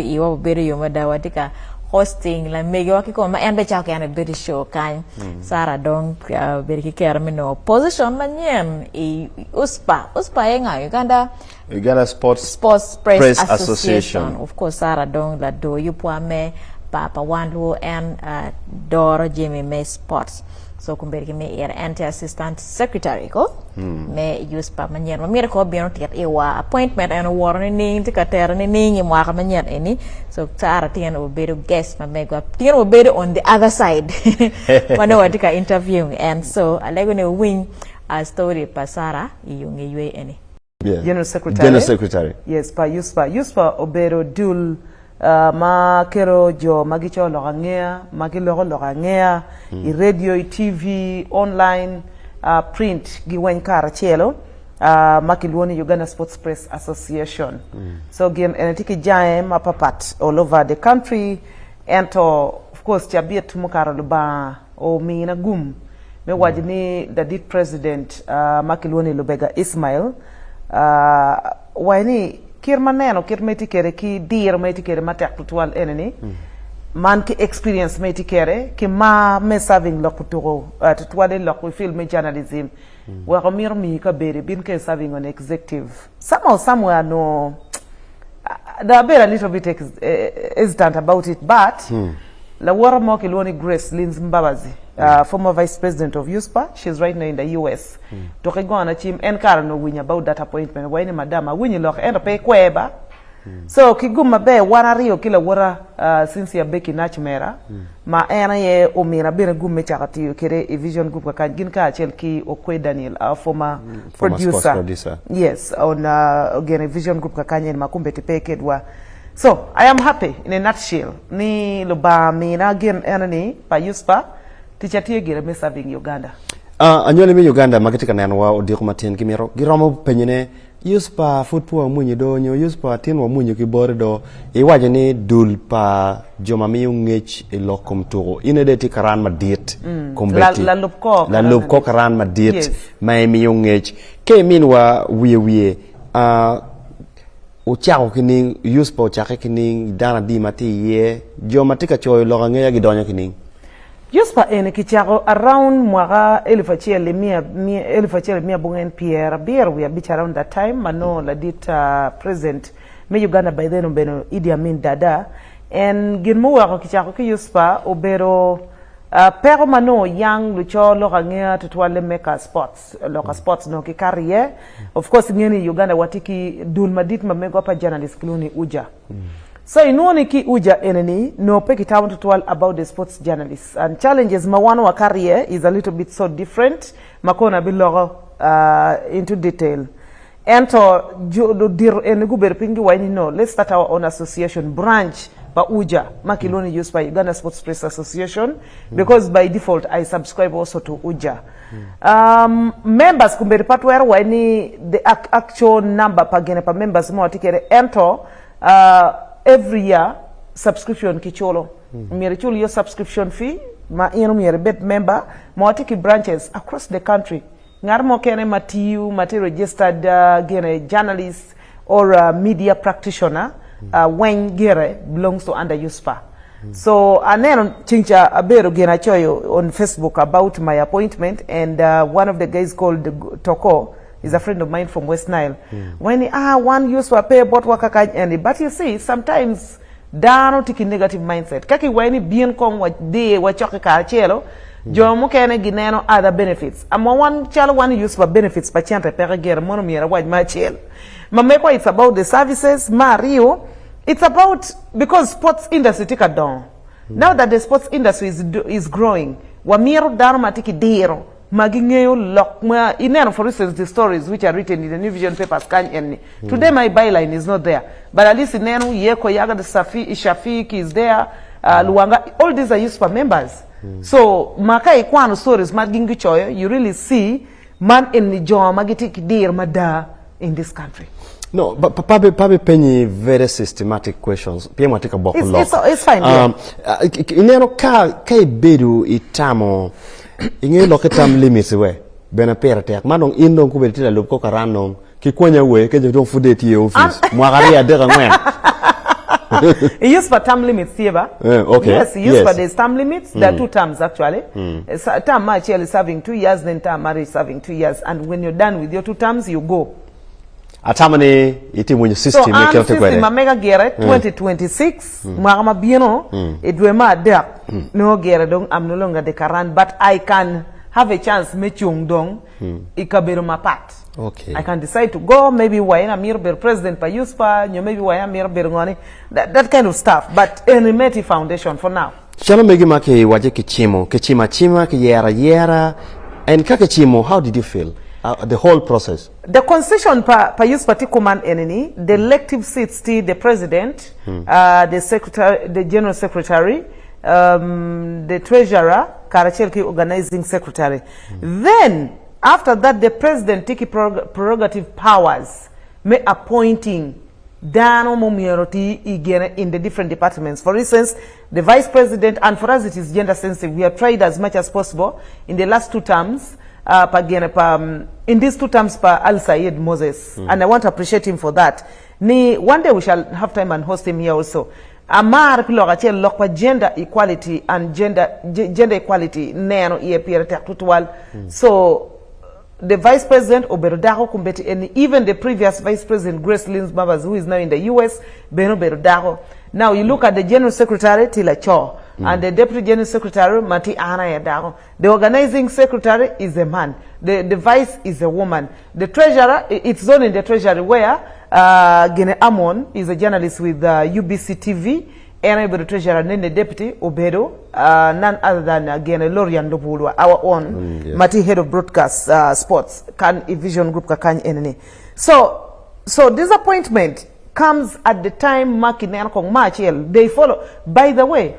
iwa bedo yo madawa tika hosting la mege wakiko ma en be chake an bedo show kan Sarah Adong bedo kikera mino position manyen uspa yenga Uganda Sports Press Association. Of course Sarah Adong la do yupwa me Papa Wanlu and Dora Jimmy May Sports. So kumberi me anti-assistant secretary ko me use pa manyer mamira ko biano tikat ewa appointment and warning ning tikatera ning mo ka manyer eni so Sarah tian obedo guest ma me go tian obedo on the other side mano watika interviewing and so alego ne win a story pa Sarah iyung yue eni General Secretary. Yes, pa Yuspa Obero Dul ma kero jo magicho logangea magilo logangea I radio I TV online print giwen kara chelo makilwoni Uganda Sports Press Association so game enetiki jae mapapat all over the country and of course chabiet mukara luba o mina gum me wajini the deed president makilwoni Lubega Ismail wani kirmaneno kirmeti kere ki dir meti kere matak tutual eneni man ki experience meti kere ki ma me serving lokuturo tutuale lokwe film journalism wa ramir mi ka bere bin ke serving on executive somewhere no there are a little bit hesitant about it but la wara mo ki loni Grace Lins Mbabazi former vice president of USPA she's right now in the US to go on a team and no win about that appointment why ni madam win lock and pay kweba so kiguma be wana rio kila wara since ya beki nachmera ma ena ye omira bere gumme chakati kere a vision group ka gin ka chelki okwe Daniel former producer yes on again a vision group ka kanye makumbe tepekedwa. So I am happy in a nutshell ni luba mina again enani pa USPA teacher gira me serving Uganda. Anyole mi Uganda maketika nanwa odiko matin kimiro giromo penyene USPA football munyi do nyo USPA tin wa munyi kibore do iwaje ni dul pa joma mi ngech e lokom to inede ti karan madit kombeti la lubko karan madit yes. Mai mi ngech ke minwa wiye uchako kining USPA uchake kining dana di mati ye joma tika choy logange ya gidonyo kining USPA ene kichako around mwaka 1500 bungen Pierre Bier we are around that time mano la dit present me Uganda by then beno Idi Amin Dada and ginmu wako kichako ki USPA obero pero mano yang lucho lokangea tutwale meka sports loka sports no ki career of course ngeni Uganda watiki dul madit mamego pa journalist kluni uja so inuoni ki uja eneni no peki town tutwal about the sports journalists and challenges mawano wa career is a little bit so different makona bilogo into detail ento dir enegu berpingi wani no let's start our own association branch ba uja makiloni used by Uganda Sports Press Association because by default I subscribe also to uja members kumberi patwere wani the actual number pagene pa members mo tikere ento every year subscription kicholo mere chulu your subscription fee ma ino mere bet member mo tiki branches across the country ngar mo kene matiu mati registered gene journalist or media practitioner when gere belongs to under USPA so aneno chincha abero gena choyo on Facebook about my appointment and one of the guys called Toko is a friend of mine from West Nile. When one used to pay about waka and but you see sometimes down tiki negative mindset. Kaki when bien kong wa de wa choke ka chelo jomo kene gineno other benefits. Ama one chalo one use for benefits pa chante pere gere mono miera waj ma chelo. Mameko it's about the services Mario it's about because sports industry tika down. Now that the sports industry is growing wa miro down matiki dero magingeyo lokma ineno for instance the stories which are written in the New Vision papers can today my byline is not there but at least ineno yeko yaga the Shafiki is there Luanga all these are used for members so makai kwano stories magingi choyo you really see man in the job magiti dear mada in this country. No, but Pabe Penny very systematic questions. Piemo take a box. It's fine. Ineno ka bedu itamo inge loketam limits we bena pera tek manong indong ku betila lubko karanong ki kwanya we ke jodong fudeti office mwagari adega ngwen He used for term limits here. Okay. Yes, he used for these term limits. There are 2 terms actually. Term actually is serving 2 years, then term marriage serving 2 years. And when you're done with your 2 terms, you go. Atamani iti mwenye system so ya system mamega gere 2026 mwagama bieno edwema dek no gere dong I'm no longer the Karan, but I can have a chance me chung dong ikabero mapat. Okay. I can decide to go, maybe wayna mir ber president pa USPA, maybe wayna mir ber ngoni, that kind of stuff, but Enimeti Foundation for now. Shalo megi make waje kichimo chima ki yera and kake chimo, how did you feel? The whole process. The constitution pa USPA tikuman enini, the elective seats the president, the secretary, the general secretary, the treasurer, Karachelki organizing secretary. Then after that, the president take prerogative powers, may appointing Dano Momioroti in the different departments. For instance, the vice president, and for us it is gender sensitive. We have tried as much as possible in the last 2 terms, in these 2 terms, Al Sayed Moses, and I want to appreciate him for that. One day we shall have time and host him here also. Amar pilogache lokpa gender equality and gender equality neno so the vice president Oberodaho Kumbeti and even the previous vice president Grace Lynn Babas, who is now in the US, Beno Berodaho. Now you look at the general secretary Tila Cho and the deputy general secretary Mati Ana Yadaho. The organizing secretary is a man. The vice is a woman. The treasurer, it's done in the treasury where Gene Amon is a journalist with UBC TV, and the treasurer and the deputy Obedo, none other than Gene Lorian Dobulwa, our own Mati head of broadcast sports, can a vision group kan enemy. So this appointment comes at the time March, they follow. By the way,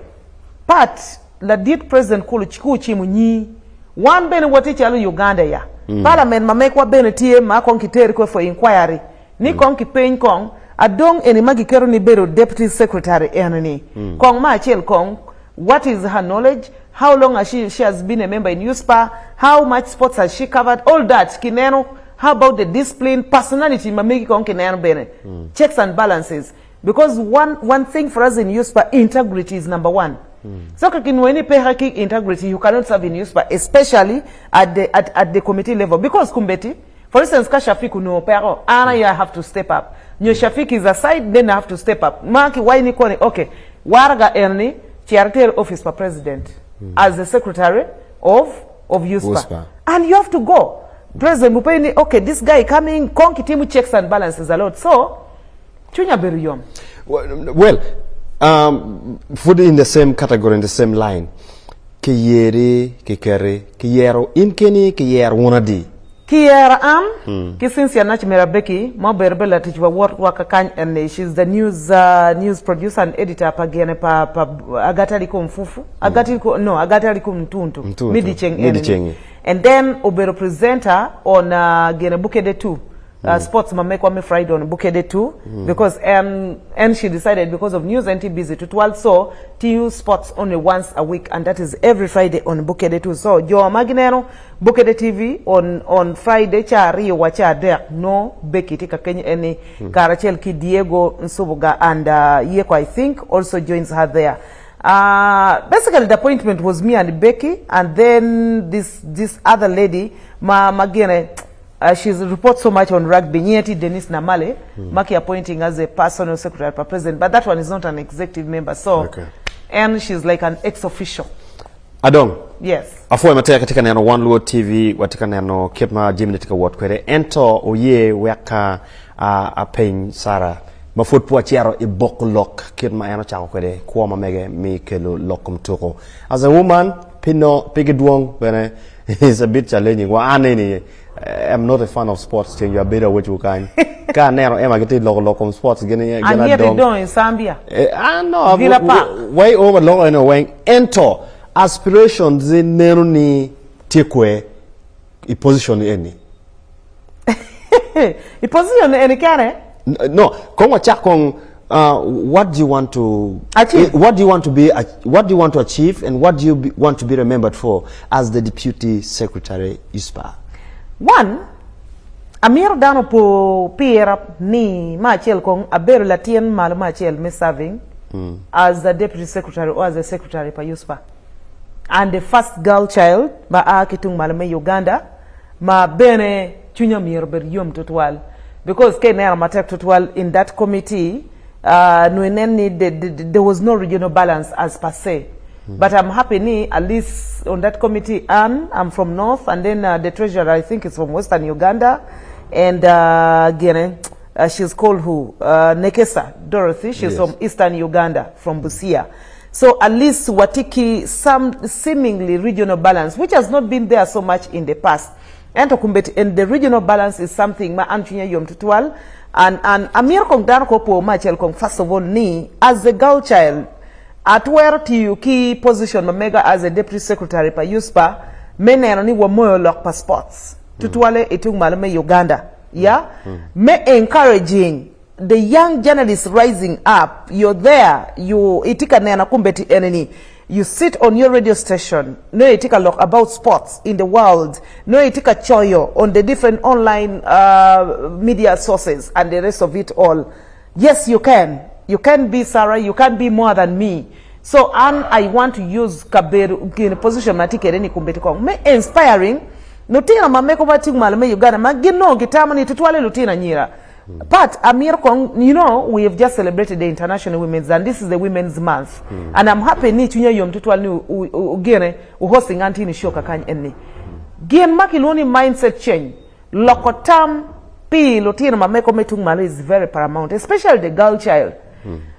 Pat la did President Kuluchiku Chimunyi, one ben watichalu Uganda ya. Parliament mamekwa ben tie ma konkiteriko for inquiry. Ni kong ki pain kong Adong eni magi kero ni bero deputy secretary enani. Kong ma chel kong, what is her knowledge? How long has she has been a member in USPA? How much sports has she covered? All that kineno. How about the discipline, personality mamegi kong kineno bene. Checks and balances. Because one thing for us in USPA, integrity is number 1. So when you pay integrity, you cannot serve in USPA, especially at the committee level. Because kumbeti, for instance, Kashafiku no pero, Anna you have to step up. Nyo Shafik is aside, then I have to step up. Maki why ni kone, okay, Waraga Erni, charity office for president, as the secretary of USPA. And you have to go. President Mupeni, okay, this guy coming, konki timu checks and balances a lot. So, Chunya Beriyom. Well, food in the same category, in the same line. Kiyeri, kikere, kiyero, inkeni, kiyer wonadi. Kiera Kisinsia Nachmera Becky, Moberbella Tichwa Wakakany, and she's the news producer and editor Pagene pa Agatarikum Fufu. Agatarikum Tuntu. Midicheng. And then Obero presenter on Gene Bukede 2. Sports Mamekwa me Friday on Bukede 2 because and she decided because of news and busy to also to use sports only once a week, and that is every Friday on Bukede 2. So Joe Maginero Bukede TV on Friday chari wacha there no Becky tika Kenya any Karachel Ki Diego Nsubuga and Yeko I think also joins her there. Basically the appointment was me and Becky, and then this other lady Magene. She reports so much on rugby. Nyeti Denise Namale, Maki appointing as a personal secretary for president, but that one is not an executive member. So, and she's like an ex-official. Adong. Yes. Afo matea katika neno One Luo TV, watika neno Kipma Jimmy tika wot kwere ento oye weka apen Sara. Mafutpo chiaro ibok lock Kipma eno chango kwere kwa mamege mi kelo lokum toko. As a woman, pigedwong bene is a bit challenging. Wa ane I'm not a fan of sports. You are better what you can. Can't never ever get local sports. And here they do in Zambia. No, way over long and away. Enter aspirations in Neruni Tikwe. A position any. A position any can. No, come on. What do you want to achieve? What do you want to be? What do you want to achieve? And what do you want to be remembered for as the deputy secretary USPA? One, Amir dano po piera ni Machel kong aber latien mal Machel me serving as the deputy secretary or as a secretary pa USPA. And the first girl child ma akitung malame Uganda ma bene chunya mirber yom tutwal because Kenya matek tutwal in that committee there was no regional balance as per se. But I'm happy ni at least on that committee I'm from north and then the treasurer I think is from western Uganda and she's called who Nekesa Dorothy, she's from eastern Uganda from Busia. So at least watiki some seemingly regional balance, which has not been there so much in the past. And the regional balance is something ma antunya yom tutual and Amir kong dan ko po Machel kong first of all ni as a girl child at where to key position mamega as a deputy secretary pa USPA menero ni wa moyo lock passports tutuale itung malame Uganda me encouraging the young journalists rising up. You're there, you itika nena kumbeti eneni. You sit on your radio station, no itika look about sports in the world, no itika choyo on the different online media sources and the rest of it all. Yes, you can. You can be Sarah, you can be more than me. So I want to use Kaberu in a position matike reni kumbeti kong. Me inspiring, nutina mameko bating malame Uganda, magino gitamani tutwale lutina nyira. But Amir Kong, you know, we have just celebrated the International Women's and this is the Women's Month. And I'm happy ni chunya yom tutwal ni ugene hosting anti ni show kakany enni. Gien makiloni mindset change. Lokotam pi lotina mameko metung male is very paramount, especially the girl child.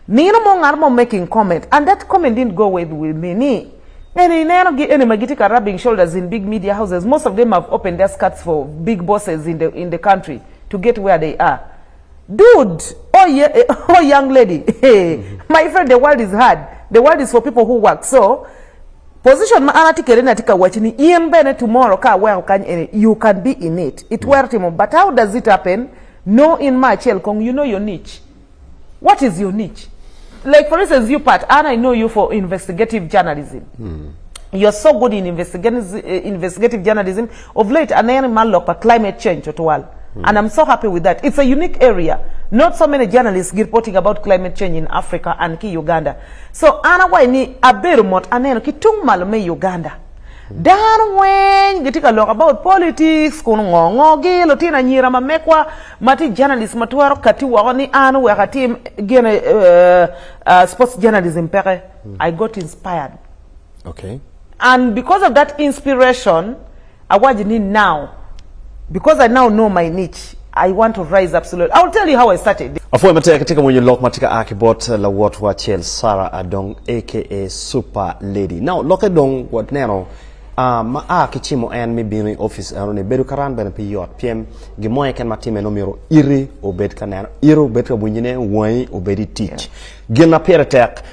Nino mo ngarmo making comment and that comment didn't go with me ni. Any magitika rubbing shoulders in big media houses. Most of them have opened their skirts for big bosses in the country to get where they are. Dude, oh young lady, hey, my friend, the world is hard. The world is for people who work. So, position ma anatikere tika wachini iembene tomorrow ka where you can be in it. It worth him. But how does it happen? No, in Machel Kong, you know your niche. What is your niche? Like for instance, you Pat, and I know you for investigative journalism. You're so good in investigative journalism. Of late, an animal look at climate change total. And I'm so happy with that. It's a unique area. Not so many journalists reporting about climate change in Africa and ki Uganda. So, ana waini aberumot aneno ki tung malume Uganda. Dan when gitika look about politics, kunongo gi lotina nyira mamekwa mati journalists matuaro kati wani anu wakati gene sports journalism pere. I got inspired. Okay. And because of that inspiration, I want you now. Because I now know my niche, I want to rise absolutely. I'll tell you how I started. Afua mateka katika mwenye lock matika akibot la watu wa Chel Sarah Adong aka Super Lady. Now lock Adong what nero ma kichimo en mi bini office arone bedu karan ben pi yot piem gimoye ken matime no miro iri obed kanero iro bet ka bunyine wai obedi teach. Gina peretek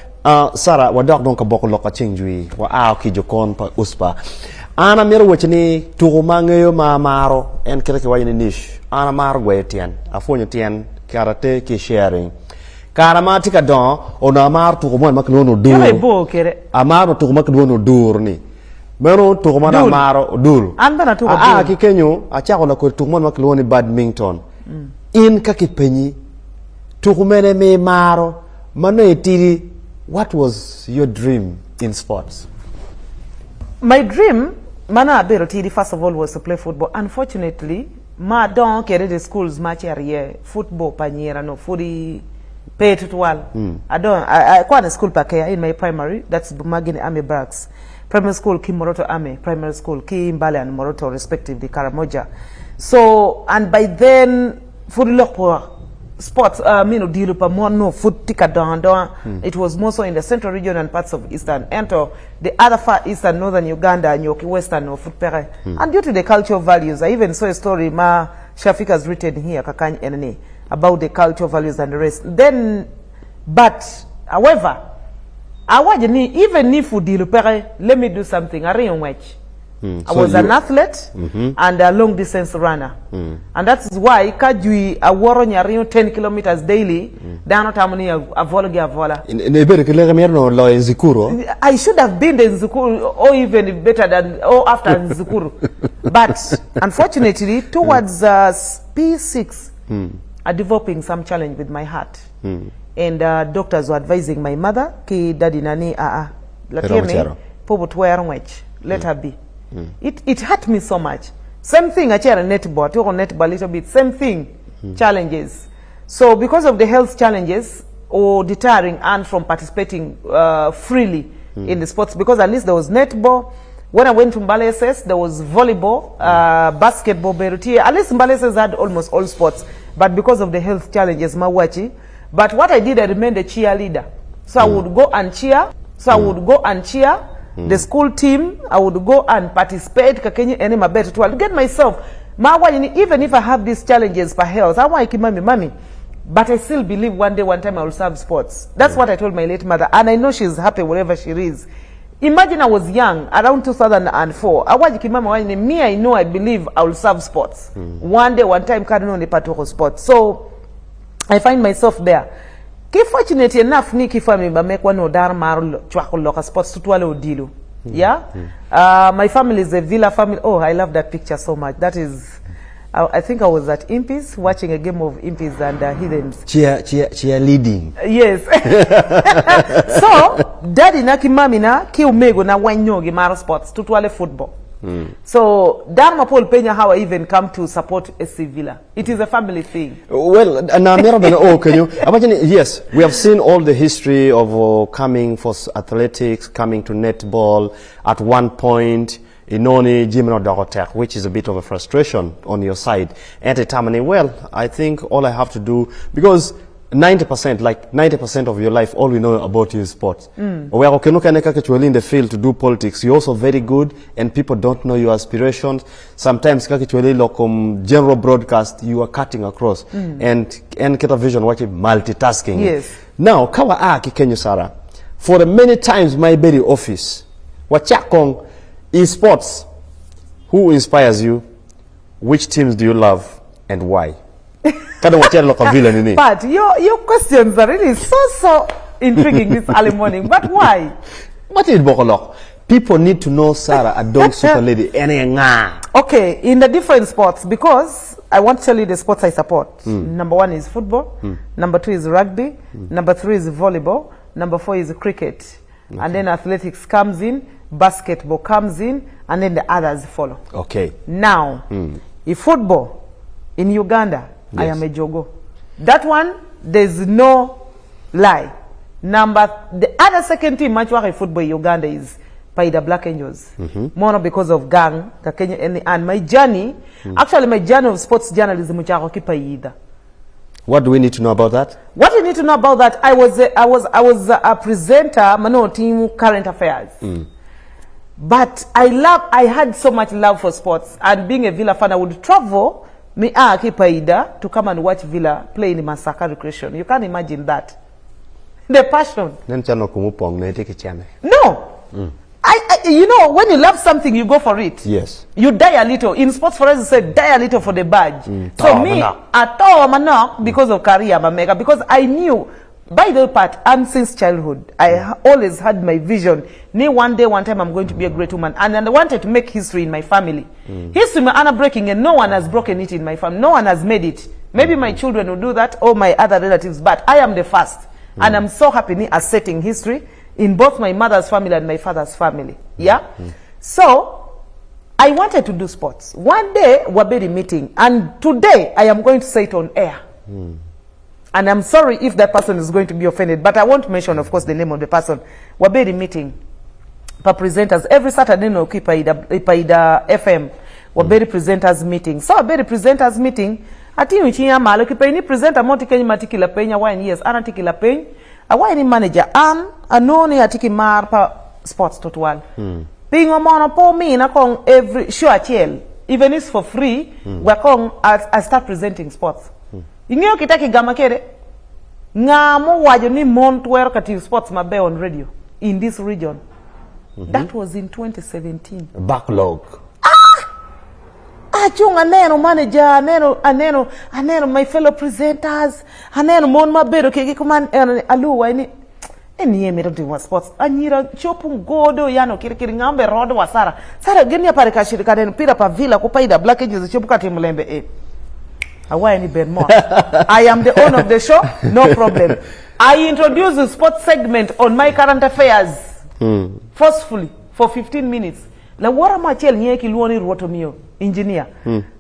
Sarah wadok don ka boko loka chingjui wa ki jokon pa uspa. Ana mero wachini tuhuma ngayo maro en kira ke wayini niche ana maro gwetien afonyo tien karate ki sharing karama tika don ona mar tuhuma maklono dur kere bo kere amaro tuhuma maklono dur ni mero tuhuma na maro dur anda tuhuma ki kenyo achako la ko tuhuma maklono badminton in kakipenyi tuhuma ne me maro mano etiri. What was your dream in sports? My dream, Mana Berotidi, first of all, was to play football. Unfortunately, ma don't carry the schools much area football panyera no footy pay to wall. I quite a school pack in my primary. That's Magini Army Barracks. Primary school Kim Moroto Army, primary school Kim Mbale and Moroto respectively Karamoja. So and by then footy lock sports dilu pa more no foot tika down. It was more so in the central region and parts of eastern and the other far eastern northern Uganda and Yoki western no foot pere. And due to the cultural values, I even saw a story ma Shafik has written here kakany enene about the cultural values and the rest. Then but however even if dilu pere, let me do something. I I was an athlete and a long distance runner. And that's why Kajui a waro nyariyo 10 kilometers daily. Dano tamani a vola. I should have been in Nzukuru or even better than or after Nzukuru. But unfortunately, towards P6, I developing some challenge with my heart. And doctors were advising my mother, ki daddy nani let her be. It hurt me so much. Same thing, I chair a netball, to netball a little bit, same thing, challenges. So because of the health challenges, or deterring Anne from participating freely in the sports, because at least there was netball. When I went to Mbale SS, there was volleyball, basketball, Beruti. At least Mbale SS had almost all sports, but because of the health challenges, Mawachi. But what I did, I remained a cheerleader. So I would go and cheer. The school team, I would go and participate. To get myself, even if I have these challenges for health, I want to keep mommy. But I still believe one time I will serve sports. That's what I told my late mother. And I know she's happy wherever she is. Imagine I was young, around 2004. I know I believe I will serve sports. One time, I will sports. So I find myself there. Fortunate enough, Nikki family, but make one odar marlo chwako sports tutwale odilu. Yeah? My family is a villa family. Oh, I love that picture so much. That is, I think I was at Impis watching a game of Impis and Heathens. Cheerleading. Yes. So, daddy naki mami na ki umego na wanyogi mara sports tutwale football. So, Dharma Paul Penya, how I even come to support SC Villa. It is a family thing. Well, can you imagine? Yes, we have seen all the history of coming for athletics, coming to netball. At one point, Inoni Jimeno Dagotek, which is a bit of a frustration on your side. At a time, well, I think all I have to do, because 90% of your life, all we know about you is sports. We are in the field to do politics. You're also very good, and people don't know your aspirations. Sometimes, general broadcast, you are cutting across and get a vision watching multitasking. Yes. Now, kawa aki Kenyu Sara, for the many times my very office, wachakong in sports, who inspires you? Which teams do you love and why? But your questions are really so intriguing this early morning. But why? What is Bokolok? People need to know Sarah, Adong super lady. Okay, in the different sports, because I want to tell you the sports I support. Number 1 is football. Number 2 is rugby. Number 3 is volleyball. Number 4 is cricket. Okay. And then athletics comes in, basketball comes in, and then the others follow. Okay. Now, in football, in Uganda, yes. I am a Jogo. That one, there's no lie. The other second team match in football in Uganda is Paida Black Angels. More because of gang, and my journey, actually my journey of sports journalism, what do we need to know about that? What you need to know about that, I was a presenter, team current affairs. But I had so much love for sports, and being a Villa fan, I would travel Paida to come and watch Villa play in Masaka Recreation. You can't imagine that. The passion. No. You know, when you love something, you go for it. Yes. You die a little. In sports, for us, you say die a little for the badge. So me, at all, because of career, because I knew, by the part, and since childhood, I always had my vision. One time, I'm going to be a great woman. And I wanted to make history in my family. History, my breaking, and no one has broken it in my family. No one has made it. Maybe my children will do that, or my other relatives, but I am the first. And I'm so happy as setting history in both my mother's family and my father's family. Yeah? So, I wanted to do sports. One day, Waberi meeting. And today, I am going to say it on air. And I'm sorry if that person is going to be offended, but I won't mention, of course, the name of the person. Waberi meeting. For presenters. Every Saturday, no, Paida FM. Waberi presenters meeting. So, Waberi presenters meeting. Ati uchinya malo kipaini presenter moti kenyi matikila penya wine years. Ana tikila peny. Awa ni manager anoni atiki mar pa sports total. Pingo mono po me na kong every show achiel, even if it's for free, we kong I start presenting sports. Ingeo kitaki gama kere ngamo wajo ni montwero kati sports mabe on radio in this region. That was in 2017. Backlog. Achung aneno manager, aneno my fellow presenters, aneno mon mabedo kiki kuman alu waini. eni emiro diwa sports anyira chopun godo yano kirikiri ngambe rodo wa Sara genia pare ka shirika den pira pa villa ko paida black ages chopuka timulembe Away any Ben more. I am the owner of the show, no problem. I introduce the sports segment on my current affairs forcefully for 15 minutes. La wara machel nyeki luoni rotomio engineer.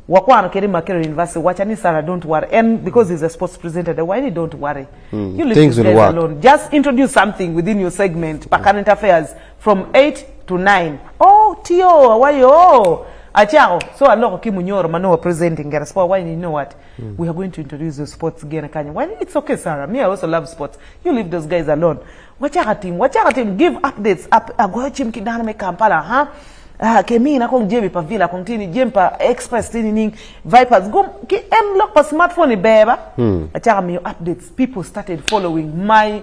Wakwana keri Makere University. Wachani Sarah, don't worry. And because he's a sports presenter, why don't worry? You leave things guys alone. Just introduce something within your segment. Current affairs from 8 to 9. Oh, Tio, how are you? Oh. Achao, so a lot of Kimunyoro Mano presenting get a sport. Why you know what? We are going to introduce the sports again. Why it's okay, Sarah. Me, I also love sports. You leave those guys alone. Watch our team, give updates. Go chim kidana me Kampala, huh? Kemi na kong Jemi pa Villa, kong tini Jempa Express tini Vipers. Go ki lock pa smartphone beba. Achao me updates. People started following my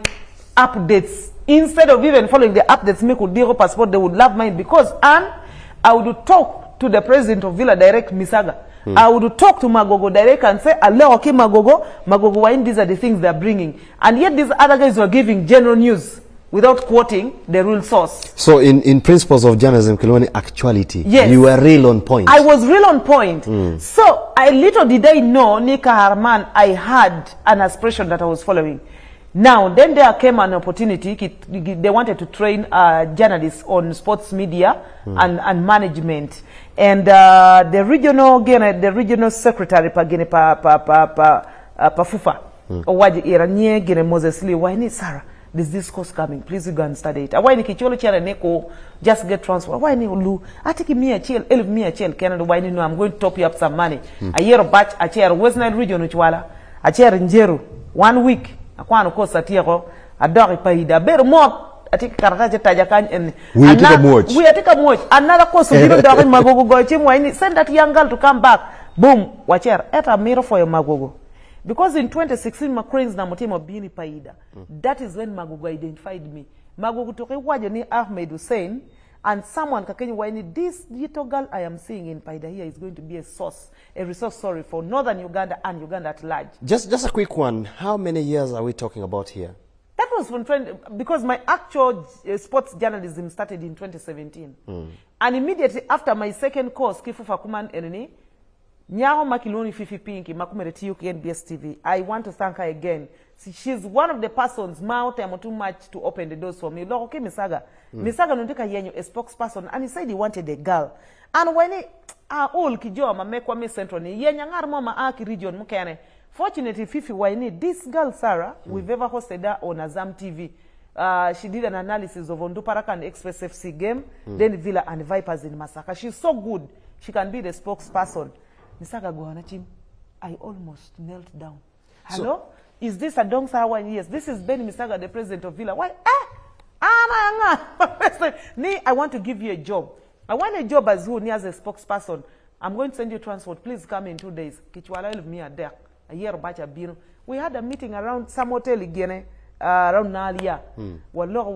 updates. Instead of even following the updates, me could deal passport, they would love mine because I would talk to the president of Villa direct Misaga. I would talk to Magogo direct and say, Allah, okay, Magogo, why these are the things they're bringing. And yet these other guys were giving general news without quoting the real source. So in principles of journalism, Kilwani, actuality, yes, you were real on point. I was real on point. So little did I know, Nika Harman, I had an aspiration that I was following. Now, then there came an opportunity. They wanted to train journalists on sports media and management. And the regional secretary pa FUFA, Owaji Iranye Gine Moses Lee, why need Sarah? There's this course coming. Please you go and study it. Why ni kicholo chere neko just get transfer? Why ni ulu? Atiki me a chill, 11 me a chill. Canada, why ni no? I'm going to top you up some money. A year of batch, a chair West Nile region uchwala, a chair in Jeru, 1 week. Akwano ko satiro adori paida ber mo atika karataje tajakan en we atika watch another course biro dori Magogo go chim why send that young girl to come back boom watcher eta mirror for your Magogo because in 2016 Macranes na motimo bini paida that is when Magogo identified me Magogo to waje ni Ahmed Hussein and someone kakeni why this little girl I am seeing in Paida here is going to be a resource for northern Uganda and Uganda at large. Just a quick one. How many years are we talking about here? That was from because my actual sports journalism started in 2017. And immediately after my second course, Kifufa Kuman Eneni, Nyao Makiloni Fifi Pinki, Makumereti UK NBS TV. I want to thank her again. She's one of the persons, too much to open the doors for me. Lord, okay, Misaga. Misaga Nundika Yenyo, a spokesperson, and he said he wanted a girl. And when he all Kijo, Mamekwa Me Central, Yenyangar Mama Aki region, Mukane. Fortunately, Fifi, why need this girl, Sarah, we've ever hosted her on Azam TV. She did an analysis of Onduparaka and Express FC game, then Villa and Vipers in Masaka. She's so good, she can be the spokesperson. Misaga Gohanachim, I almost knelt down. Hello? Is this Adong Sawa? Yes, this is Ben Misaga, the president of Villa. Why? I want to give you a job. I want a job as as a spokesperson. I'm going to send you transport. Please come in 2 days. Kichwala will me there. A year bacha bino. We had a meeting around some hotel again, around Nalia. Wallo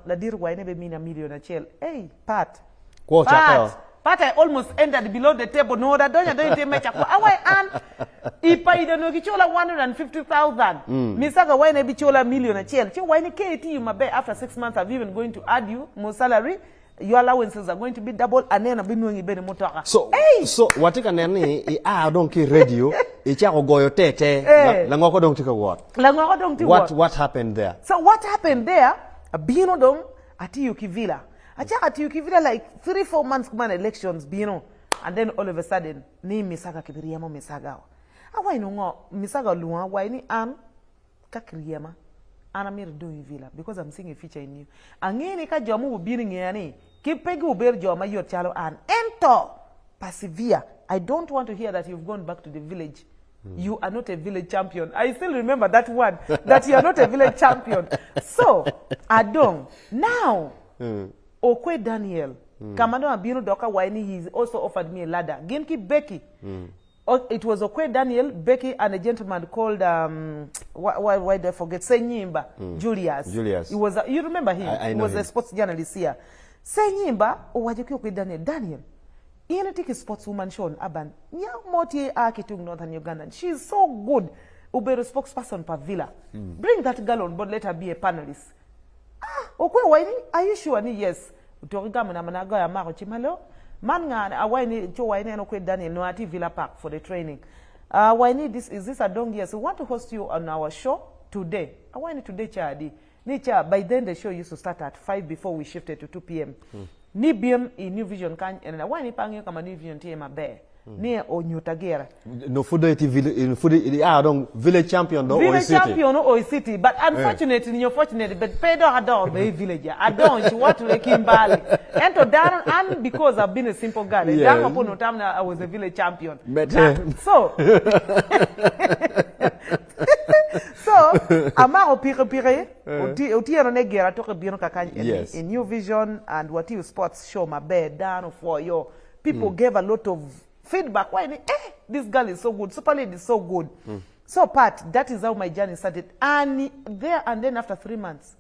la dir wa nebe mina million a chel. Hey, Pat. Pat, I almost ended below the table. No, that don't make a away and ipa no kichola 150,000. Misaga why nebi chola million a chel. Why ni KT you mabe after 6 months I'm even going to add you more salary. Your allowances are going to be double and then I've been doing ibene motoka. So watika nani don't ki radio ichako goyo tete langoko don't take a what? Langoko don't take what happened there? So what happened there? Bino dong ati Yukivila. Ati Yukivila like 3-4 months kuman elections bino and then all of a sudden ni Misaga kibiriyama Misaga. Why no Misaga luwa why ni kakiriyama. And I'm doing Villa because I'm seeing a feature in you. And any kajamu will be in keep pegu bear joma your chalo and enter persevere. I don't want to hear that you've gone back to the village. You are not a village champion. I still remember that word, that you are not a village champion. So, Adong, now, Okwe Daniel, Kamado Abino Doka Waini, he's also offered me a ladder. Genki Becky. It was Okwe Daniel, Becky, and a gentleman called, why did I forget? Senyimba, Julius. He was, you remember him? I he was him. A sports journalist here. Senyimba, Owajoki Okwe Daniel. Ian take a sportswoman show on Aban. Moti Akitung Northern Uganda. She's so good. Ubero spokesperson per Villa. Bring that girl on board, let her be a panelist. okwe waini, are you sure ni yes? Utoriga managa ya maro chimalo. Man nga awaini cho waini anokwe Daniel no ati Villa Park for the training. Waini this is this Adong? Yes, we want to host you on our show today. Awaini today chadi. Ni cha by then the show used to start at 5 before we shifted to 2 p.m. Ni BM in New Vision kan and awaini pangyo kama New Vision TM be. Ni onyutagera. No food Adong village champion no village city. Champion no city, but unfortunately, you're fortunate, but Pedro Adong be village. Adong she want to like Kimbali. And to Darren, and because I've been a simple guy, Darren upon no time I was a village champion. So ama opire oti ero negera to bino kakanye in New Vision and what you sports show my bed down for your people gave a lot of feedback. Why this girl is so good, Super League is so good. So Pat, that is how my journey started. And then after 3 months,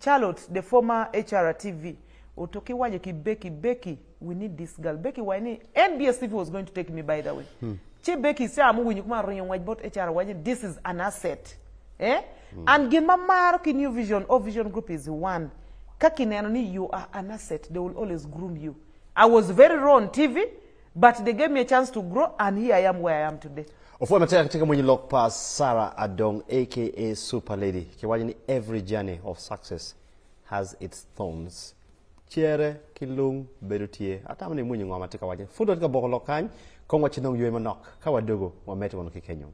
Charlotte, the former HR at TV, Otoki Wanyeki Becky, we need this girl. Becky Wani, NBS TV was going to take me, by the way. Che Becky say I'm going to bought HR Wanyeki. This is an asset. And Gilma Mark in New Vision, or Vision Group is one. Kakinani, you are an asset. They will always groom you. I was very raw on TV, but they gave me a chance to grow, and here I am where I am today. Ofo mateka mwenye lock pass Sarah Adong, aka Super Lady. Kiwajini every journey of success has its thorns. Chiere, kilung, berutie. Ata mwenye mwenye ngwa mateka wajini. Fundo tika boko lokany, kongwa chinong yue manok. Kawa dogo, wamete wano kikenyo.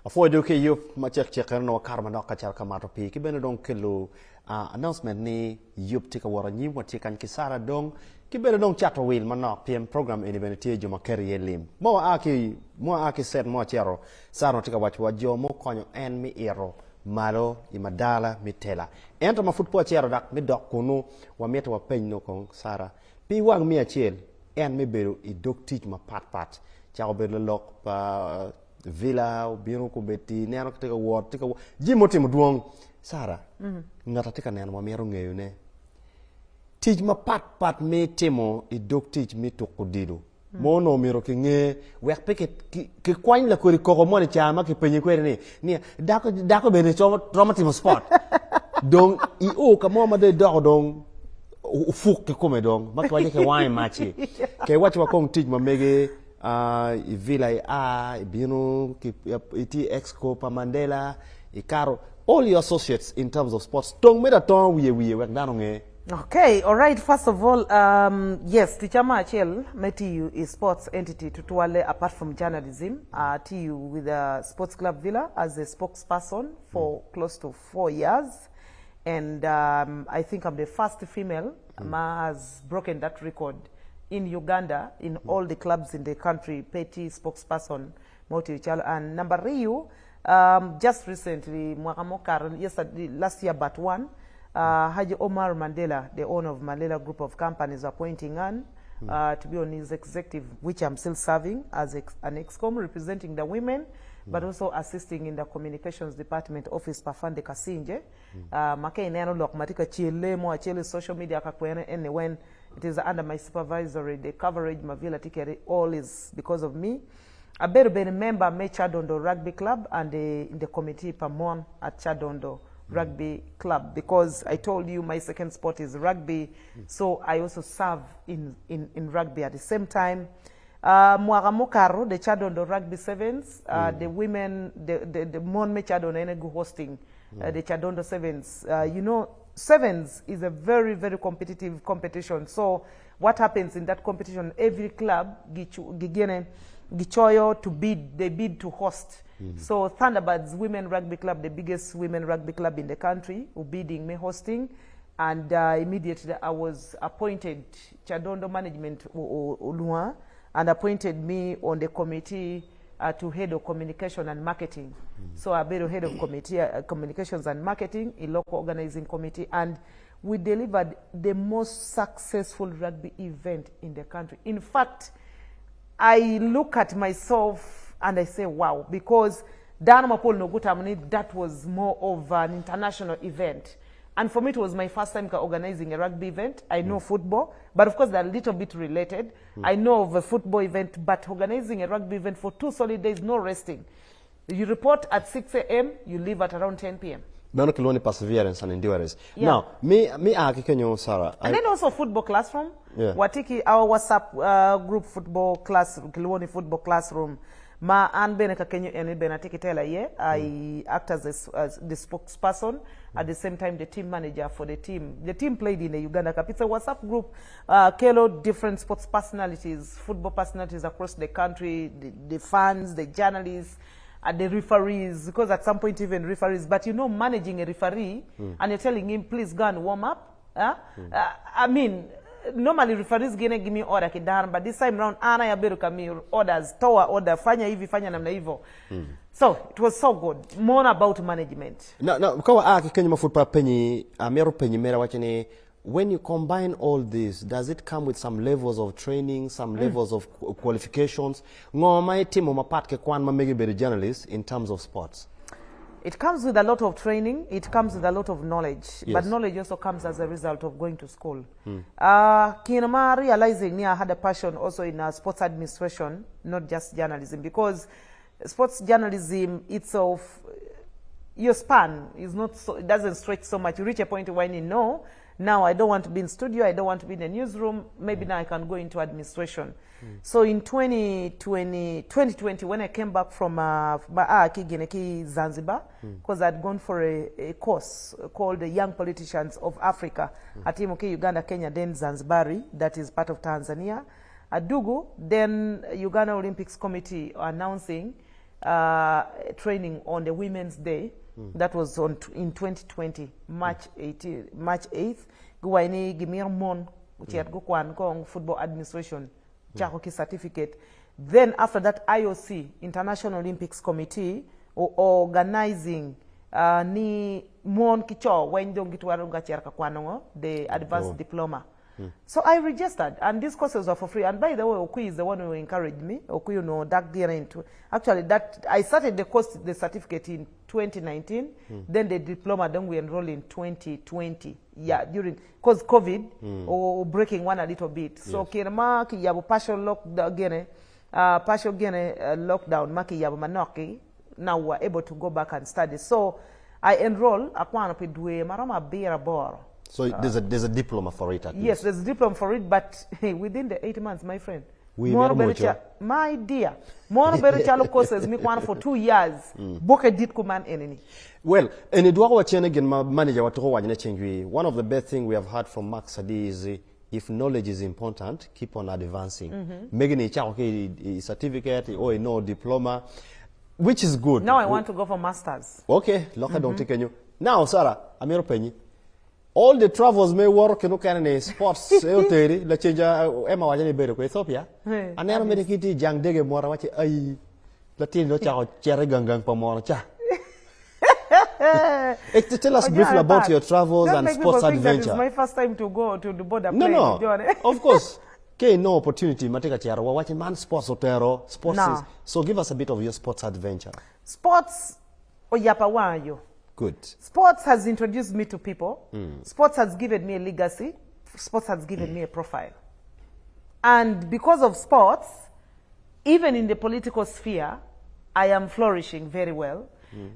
Afo eduke yup machek chekar no karma no kachar kamato pi kibene dong kelu announcement ni yup tika wara nyim watikan ki Sarah Dong kibene dong chato wil manok PM program ini bene tie joma keri lim mo aki set mo chero Sarah tika wachwa jomo konyo en mi ero malo imadala mitela ento ma football chero dak mi dok kunu wa meta wa peny no kong Sarah pi wang mi achiel en mi beru I dok tich ma pat chao beru lok pa Villa biro ko beti nero tika ward jimo timo duong Sarah ngata tika neno ma mero ngeyo ne tij ma pat me timo I dok tij mi to kodido mono mero ke nge wek pe ke kwany la ko ko mo ne chama ke penye kwere ni dako bene choma timo sport donc I o ka mo ma de do dong fuk ke come dong ma kwa ke wine machi ke wachi wa kong tij ma mege Villa Bino, iti Exco, Mandela, Caro, all your associates in terms of sports. Don't make a ton we work down. Okay, all right. First of all, yes, Tichama Achel, Meti is sports entity to Tuale apart from journalism. TU with the Sports Club Villa as a spokesperson for close to 4 years. And I think I'm the first female Ma has broken that record. In Uganda, in all the clubs in the country, petty spokesperson, multi-channel, and number Rio, just recently, yesterday, last year, but one, Haji Omar Mandela, the owner of Mandela Group of Companies, appointing Anne to be on his executive, which I'm still serving as an ex-com, representing the women, but also assisting in the communications department office Pafande Kasinje. Make ineno lok matika chile mo achele social media kakwene and when it is under my supervisory, the coverage Mavila Tikere, all is because of me. I better be a member of Chadondo Rugby Club and in the committee Pamon at Chadondo Rugby Club because I told you my second sport is rugby, so I also serve in rugby at the same time. Mwaramokaro, the Chadondo Rugby Sevens, the women, the Mon Chadondo Enego hosting the Chadondo Sevens. You know, Sevens is a very, very competitive competition. So what happens in that competition, every club, Gichoyo to bid, they bid to host. So Thunderbirds Women Rugby Club, the biggest women rugby club in the country, were bidding me hosting. And immediately I was appointed, Chadondo Management Olua, and appointed me on the committee to head of communication and marketing. So I've been head of committee communications and marketing in local organizing committee, and we delivered the most successful rugby event in the country. In fact, I look at myself and I say, wow, because that was more of an international event. And for me, it was my first time organizing a rugby event. I know football, but of course they're a little bit related. I know of a football event, but organizing a rugby event for 2 solid days, no resting. You report at 6 a.m., you leave at around 10 p.m. Mano kiloni perseverance and endurance. Yeah. Now, me Kenyo Sarah. And then also football classroom. Yeah. Watiki our WhatsApp group football class, Kilwoni football classroom. Ma an bene ka Kenyo eni bene tikitela ye. I act as the spokesperson. At the same time, the team manager for the team. The team played in the Uganda Cup. It's a WhatsApp group. Kelo different sports personalities, football personalities across the country, the fans, the journalists, the referees, because at some point even referees, but you know, managing a referee and you're telling him, please go and warm up. I mean, normally referees give me order kidan, but this time round, ana ya beru kami orders, toa order, fanya hivi, fanya namna hivyo. So it was so good. More about management. Now, kawa Kenya mafupa penyi, amero penyi mera wachene. When you combine all this, does it come with some levels of training, some levels of qualifications? Ngoma team mapat ke kwan mamegi be journalists in terms of sports. It comes with a lot of training. It comes with a lot of knowledge. Yes. But knowledge also comes as a result of going to school. Kinama realizing I had a passion also in sports administration, not just journalism, because sports journalism itself, your span is not so, it doesn't stretch so much. You reach a point when you know, now I don't want to be in studio, I don't want to be in the newsroom, maybe now I can go into administration. So in 2020, when I came back from Zanzibar, because I'd gone for a course called the Young Politicians of Africa at Uganda, Kenya, then Zanzibari, that is part of Tanzania. At Dugu, then Uganda Olympics Committee announcing training on the Women's Day. That was in 2020, March 8th. Guwaini Gimir Mon, which had Gukwan Football Administration, Chakoki certificate. Then after that, IOC, International Olympics Committee, organizing ni Mon Kicho, when don't get the advanced diploma. So I registered, and these courses are for free. And by the way, Okui is the one who encouraged me. Okui, you know, that year into actually that I started the course, the certificate in 2019. Then the diploma, then we enrolled in 2020. Yeah, during because COVID or breaking one a little bit. So kirma ki yabu partial lockdown, lockdown maki yabu manoki. Now we're able to go back and study. So I enrolled akwana pidwe marama bera bor. So there's a diploma for it at least. Yes, there's a diploma for it, but within the 8 months, my friend. My dear. More chalo courses me kwana for 2 years. Boke dit kuman eneni. Well, and Edouard Wachene again, my manager, one of the best things we have heard from Mark Sadi is if knowledge is important, keep on advancing. Making a certificate or no diploma, which is good. Now I want to go for masters. Okay, loka don't take you. Now, Sarah, I'm your penny. All the travels may work in any sports. La chenja Emma wajani bere ko Ethiopia. Anero me kiti jang dege mora wache ai Latino cha chere gangang pa mora cha. Tell us briefly about your travels and sports adventure. It's my first time to go to the border. No. Of course. Okay, no opportunity. Mateka chero wa wache man sports otero sports. No. So give us a bit of your sports adventure. Sports oyapa wanyo. Good. Sports has introduced me to people. Sports has given me a legacy. Sports has given me a profile. And because of sports, even in the political sphere, I am flourishing very well.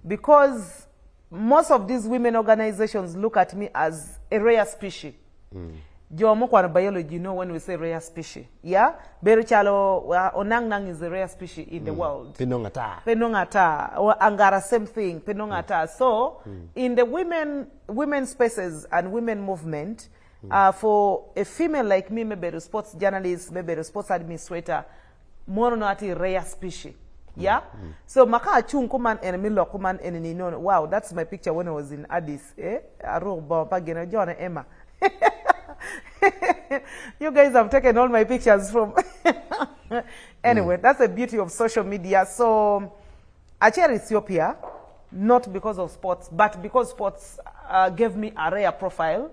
Because most of these women organizations look at me as a rare species. Biology, you know when we say rare species. Yeah? Beruchalo, Onang is a rare species in the world. Penongata. Or Angara, same thing. Penongata. So, in the women spaces and women movement, for a female like me, maybe a sports journalist, maybe a sports administrator, moronati rare species. Yeah? So, maka chung kuman and milo kuman and no. Wow, that's my picture when I was in Addis. Emma. You guys have taken all my pictures from. Anyway, that's the beauty of social media. So, I chair Ethiopia, not because of sports, but because sports gave me a rare profile.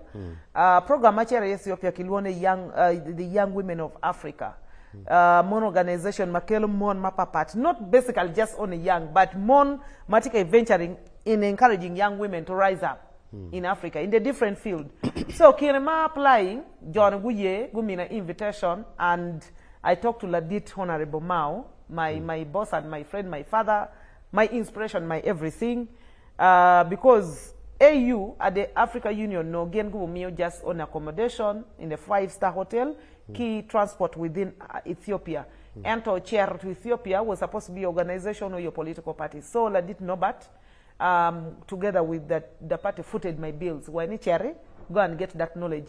Program I chair Ethiopia, the young women of Africa. Mon organization, Makelo Mon Mapapat, not basically just only young, but Mon Matika venturing in encouraging young women to rise up. In Africa, in the different field. So, Kirema applying, John Guye, Gumina invitation, and I talked to Ladit Honorable Mao, my boss and my friend, my father, my inspiration, my everything, because AU at the African Union no gen go me just on accommodation in a 5-star hotel, key transport within Ethiopia. And to chair to Ethiopia was supposed to be organization or your political party. So I did know but together with the party footed my bills. When chair, go and get that knowledge.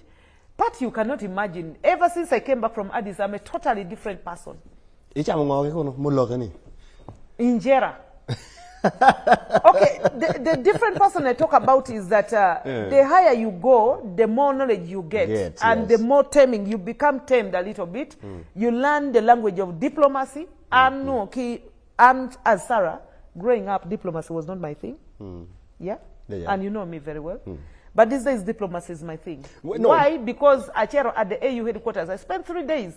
But you cannot imagine. Ever since I came back from Addis, I'm a totally different person. Injera. Okay, the different person I talk about is that the higher you go, the more knowledge you get. And the more taming, you become tamed a little bit. You learn the language of diplomacy. And as Sarah, growing up, diplomacy was not my thing. Yeah? And you know me very well. But these days, diplomacy is my thing. No. Why? Because at the AU headquarters, I spent 3 days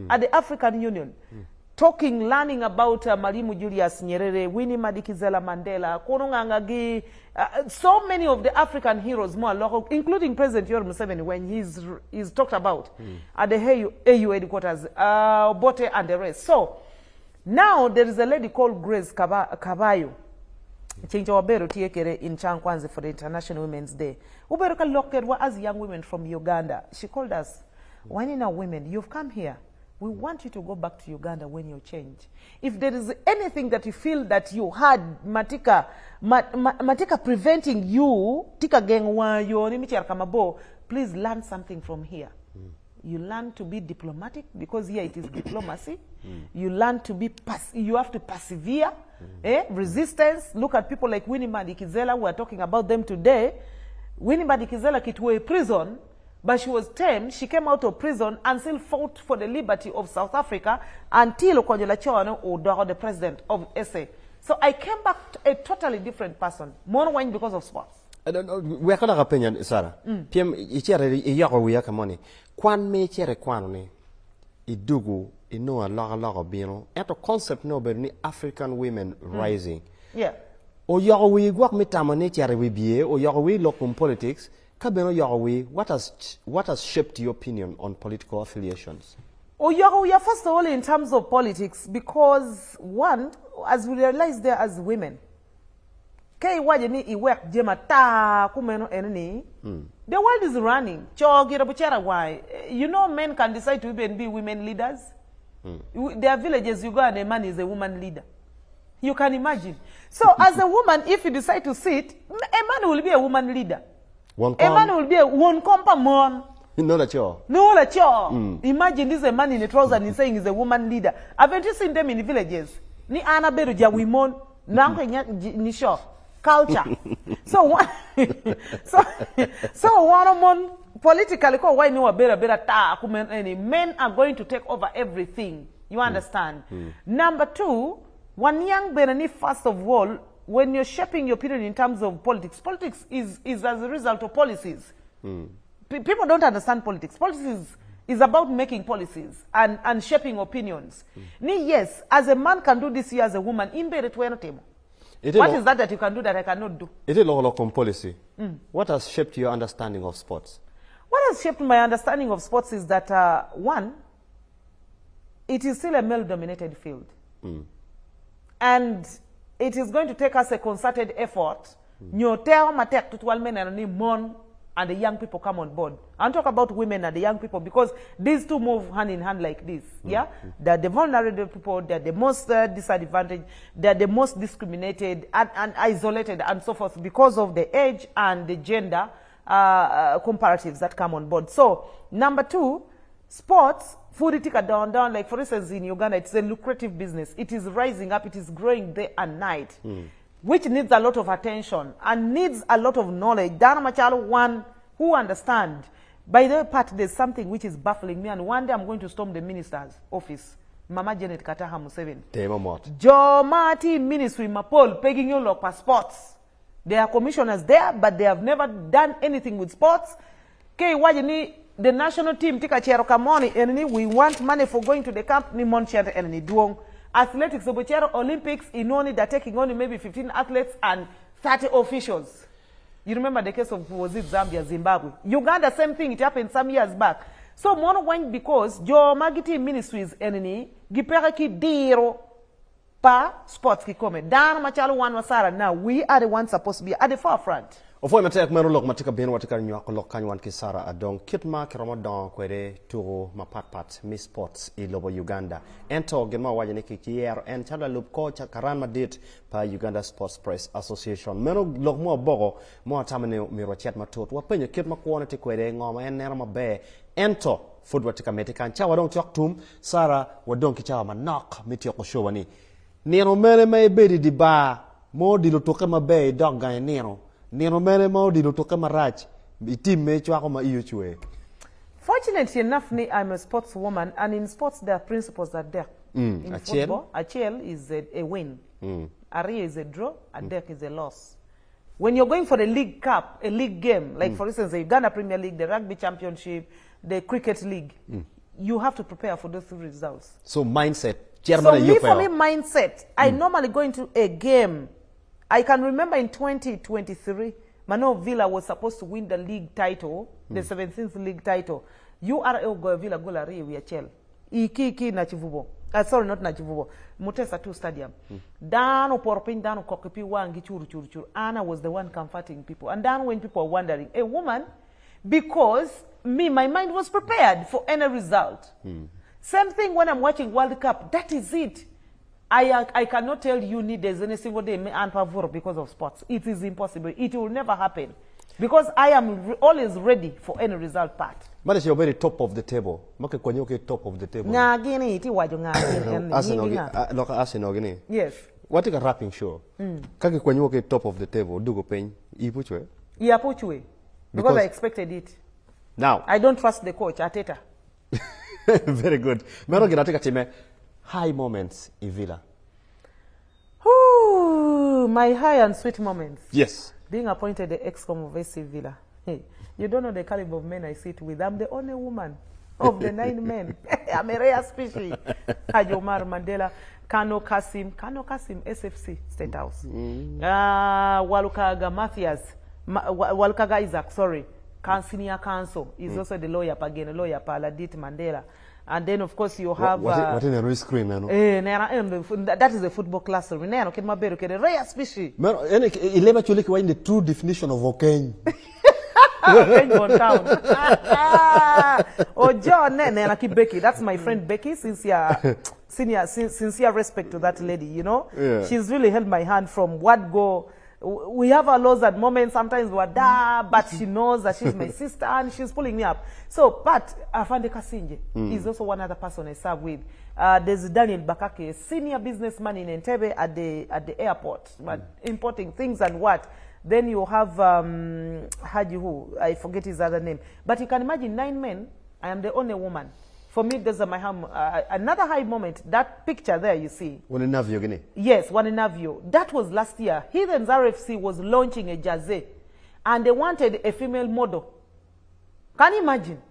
at the African Union. Learning about Mwalimu Julius Nyerere, Winnie Madikizela Mandela, Konongangagi, so many of the African heroes, including President Yoweri Museveni, when he's talked about at the AU headquarters, Bote and the rest. So now there is a lady called Grace Kabayo. Chincha wabero tiekere in Chankwanzi for the International Women's Day. Ubero kaloked as young women from Uganda. She called us, when in our women, you've come here. We want you to go back to Uganda when you change. If there is anything that you feel that you had, Matika preventing you, Tika Gengwa, Kamabo, please learn something from here. You learn to be diplomatic because here it is diplomacy. You learn to be, you have to persevere. Resistance. Look at people like Winnie Madikizela. We are talking about them today. Winnie Madikizela kitwe prison. But she was tamed. She came out of prison and still fought for the liberty of South Africa until Okonjola Chiano Odoro, the president of SA. So I came back to a totally different person. More wine because of sports. We are going to opinion, Sarah. PM, ichere iyako wiyaka money. Kwan me ichere kwano ni idugu ino a lot of bino. Eto concept no be ni African women rising. Yeah. O yako wi gwak mitamane ichere wi biye. O yako wi lokum politics. What has shaped your opinion on political affiliations? First of all, in terms of politics, because one, as we realize there as women, the world is running. You know, men can decide to even be women leaders. There are villages you go and a man is a woman leader. You can imagine. So as a woman, if you decide to sit, a man will be a woman leader. A man will be a one compa mon. No, that you're. No, that you're. Imagine this a man in a trouser and he's saying he's a woman leader. Haven't you seen them in the villages? Ni ana beruja wimon, nanke ni show culture. So one, so one mon politically called why no better ta men are going to take over everything. You understand? Number two, one young Benani first of all. When you're shaping your opinion in terms of politics, politics is as a result of policies. People don't understand politics. Politics is about making policies and shaping opinions. Yes, as a man can do this here as a woman, what is that you can do that I cannot do? It is local policy. What has shaped your understanding of sports? What has shaped my understanding of sports is that, one, it is still a male-dominated field. And it is going to take us a concerted effort. And the young people come on board. I'm talking about women and the young people because these two move hand in hand like this. Yeah? They're the vulnerable people, they're the most disadvantaged, they're the most discriminated and isolated and so forth because of the age and the gender comparatives that come on board. So, number two, sports, food tika down, like for instance in Uganda, it's a lucrative business. It is rising up, it is growing day and night, which needs a lot of attention and needs a lot of knowledge. Dana Machalo, one who understand. By the way, part, there's something which is baffling me, and one day I'm going to storm the minister's office. Mama Janet Kataha Museveni. Jomati Ministry Mapol pegging you for sports. There are commissioners there, but they have never done anything with sports. The national team tika cheroka money and we want money for going to the camp ni monchante and ni duong athletics obochero Olympics inoni they're taking only maybe 15 athletes and 30 officials. You remember the case of was it Zambia, Zimbabwe, Uganda, same thing. It happened some years back. So mono went because Jo Magiti Ministries enemy giperaki diro pa sports ki come. Dan Machalo one wasara. Now we are the ones supposed to be at the forefront. O foi matek mero lok matika ben watika nywak lok kanywan ki Sara Adong kitma ki Ramadan kwere turo mapatpat mi sports I lobo Uganda. Ento genma wajane ki kier en chala lup ko chakaran madit pa Uganda Sports Press Association. Mero lok mo bogo mo atamane miro chat matot wapenye kitma kuone ti kwere ngoma en nera mabe ento food watika medikan cha wadong chok tum Sara wadong ki cha manok mitio ko showani. Nero mere mai bedi di ba mo dilo toke mabe dog ga nero. Nero mere mo dilo toke marach team me chwa ko ma iyo chwe. Fortunately enough, I'm a sportswoman, and in sports there are principles that there. In football, a chill is a win. A is a draw, a deck is a loss. When you're going for a league cup, a league game, like for instance the Uganda Premier League, the Rugby Championship, the Cricket League, you have to prepare for those three results. So mindset. For me, mindset, I normally go into a game. I can remember in 2023, Mano Villa was supposed to win the league title, the 17th league title. URL go Villa Golari we chel. Iki na Chivubo. Sorry, not na Chivubo. Mutesa 2 Stadium. Dano Porpin, Dano Kokopi Wangi Churu. Anna was the one comforting people. And then when people were wondering, a woman, because my mind was prepared for any result. Same thing when I'm watching World Cup. That is it. I cannot tell you there's any single day and favor because of sports. It is impossible. It will never happen. Because I am always ready for any result part. But you're very top of the table. Make kwenye top of the table. Ngagini iti wajo ngagini. Loka Arsenal gini. Yes. What is a rapping show? Kaki kwenye top of the table. Do go pain. Ipuchwe. Ipuchwe. Because I expected it. Now. I don't trust the coach, Ateta. Very good. Mero ginateka time high moments in Villa. Ooh, my high and sweet moments. Yes. Being appointed the ex-com of AC Villa. Hey, you don't know the caliber of men I sit with. I'm the only woman of the 9 men. I'm a rare species. Haji Omar Mandela, Kano Kasim, SFC, State House. Walukaga Matthias, Walukaga Isaac, sorry. Senior counsel is also the lawyer, again, lawyer, Paladit Mandela. And then, of course, you have... What in a race screen, that is a football classroom. Rare species. Ilema chuliki wa in the true definition of Okeng. Okeng town. Oh, John, Becky. That's my friend Becky. Sincere respect to that lady, you know. Yeah. She's really held my hand from what go... We have our lows at moments, sometimes we're there, but she knows that she's my sister and she's pulling me up. So, but Afande Kasinje is also one other person I serve with. There's Daniel Bakake, a senior businessman in Entebbe at the airport, but importing things and what. Then you have Haji who, I forget his other name. But you can imagine 9 men, I am the only woman. For me, there's another high moment. That picture there you see. One in Navio, Guinea. Yes, one in Navio. That was last year. Heathens RFC was launching a jersey, and they wanted a female model. Can you imagine?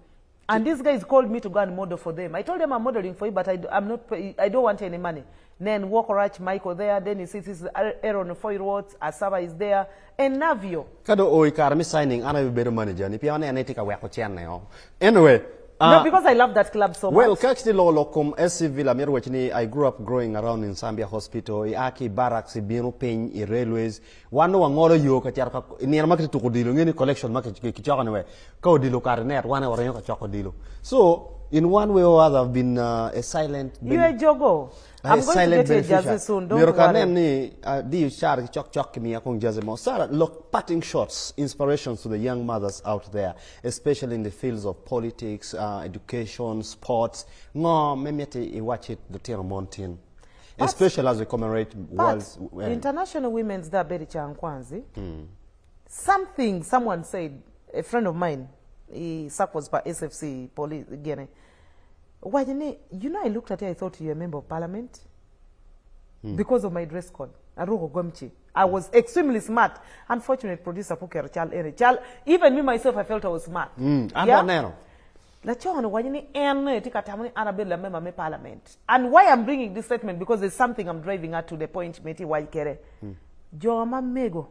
And these guys called me to go and model for them. I told them I'm modeling for you, but I don't want any money. Then Walker Michael there. Then you see this Aaron Foyrots, Asaba is there, and Navio. Kado oikarami signing. Ana better manager. Ni piane anetika wako channel. Anyway. No, because I love that club so much. Well, Kakti Lolo come SC Villa Mirwachini, I grew up growing around in Zambia Hospital, Iaki Barracks, Bino Pain, Railways, one no one other yoke at Yarka, near market to Kodilo, any collection market Kichakanaway, Kodilo Carinet, 1 hour Chocodilo. So, in one way or other, I've been a silent. You a jogo. I'm going to get a jersey soon, don't worry. Sarah, look, parting shots, inspirations to the young mothers out there, especially in the fields of politics, education, sports. No, maybe watch it, the Tierra Mountain. Especially as we commemorate World... International Women's Day, Bericha Nkwanzi. Something someone said, a friend of mine, he was by SFC police again. Why, you know, I looked at it, I thought you're a member of parliament. Because of my dress code. I was extremely smart. Unfortunately, producer Puker Chal, even me myself, I felt I was smart. Yeah? And why I'm bringing this statement, because there's something I'm driving at to the point, Meti Waikere. Joama Mego,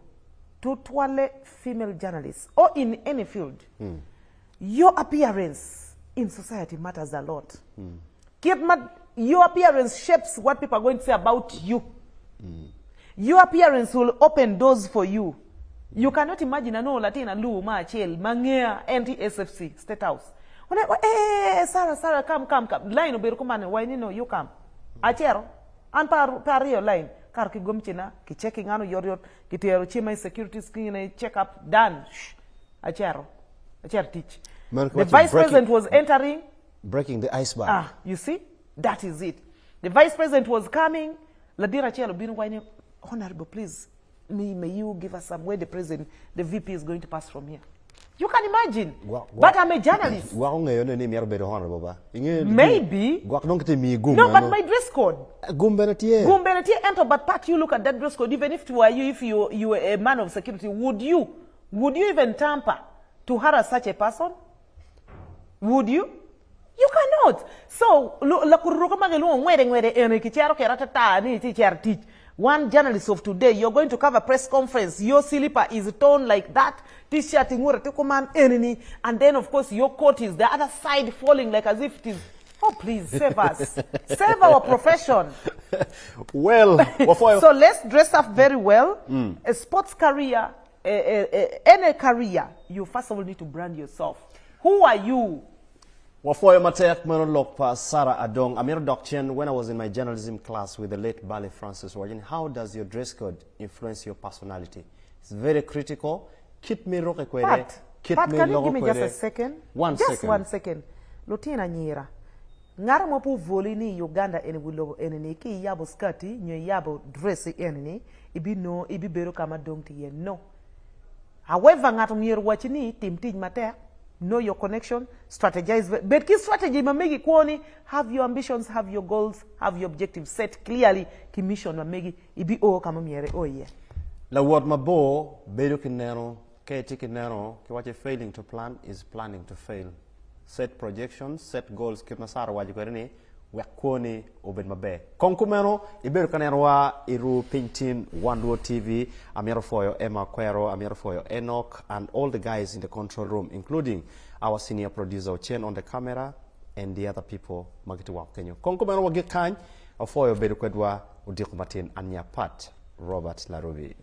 to twale female journalists, or in any field, your appearance in society matters a lot. Your appearance shapes what people are going to say about you. Your appearance will open doors for you. You cannot imagine no Latina Lu ma chel mangea anti-SFC State House. When I Sarah, come. Line oberu kumane, why no you come? Achero, and pario line. Kar ki gomchina, ki checking ano yor, ki tero chima security screen, check up, done. Shh. Achero teach. The vice president was entering. Breaking the iceberg. You see? That is it. The vice president was coming. Ladira Chelo bin wine, honorable, please. May you give us some way the VP is going to pass from here. You can imagine. But I'm a journalist. Maybe. No, but my dress code. Gumbenatie enter, but Pat, you look at that dress code, even if you were a man of security, would you even tamper to harass such a person? Would you? You cannot. So, one journalist of today, you're going to cover a press conference, your slipper is torn like that, t-shirt, and then of course your coat is the other side falling like as if it is, oh please, save us. Save our profession. Well, so let's dress up very well. A sports career, any career, you first of all need to brand yourself. Who are you? Wafoyo Matek monologue pa Sarah Adong. Amir Dokchen, when I was in my journalism class with the late Bale Francis Wajen, how does your dress code influence your personality? It's very critical. Keep me roke kwede. Pat, can you give me just a second? Just 1 second. Lutina nyira. Ngara mopu voli ni Uganda eni wulo eni ki yabo skati, nyo yabo dress eni, ibi bero kama dongti ye. No. However, ngata mwiro wachini, timtij Matek. Know your connection, strategize. But key strategy mamegi kwoni, have your ambitions, have your goals, have your objectives set clearly. Ki mission mamegi ibi kama miere yeah. La word mabo bedo kinero ke tikinero ke wache failing to plan is planning to fail. Set projections, set goals ke masara waji kwereni wakwoni obed mabe. Konkumero ibedo kanerwa iru painting Wanduo TV, Amiro Foyo, Emma Quero, Amiro Foyo, Enoch, and all the guys in the control room, including our senior producer Chen on the camera and the other people magitiwa Kenya. Konkumero wagikany Foyo bedo kwedwa udikumatin anya Pat Robert Larovi.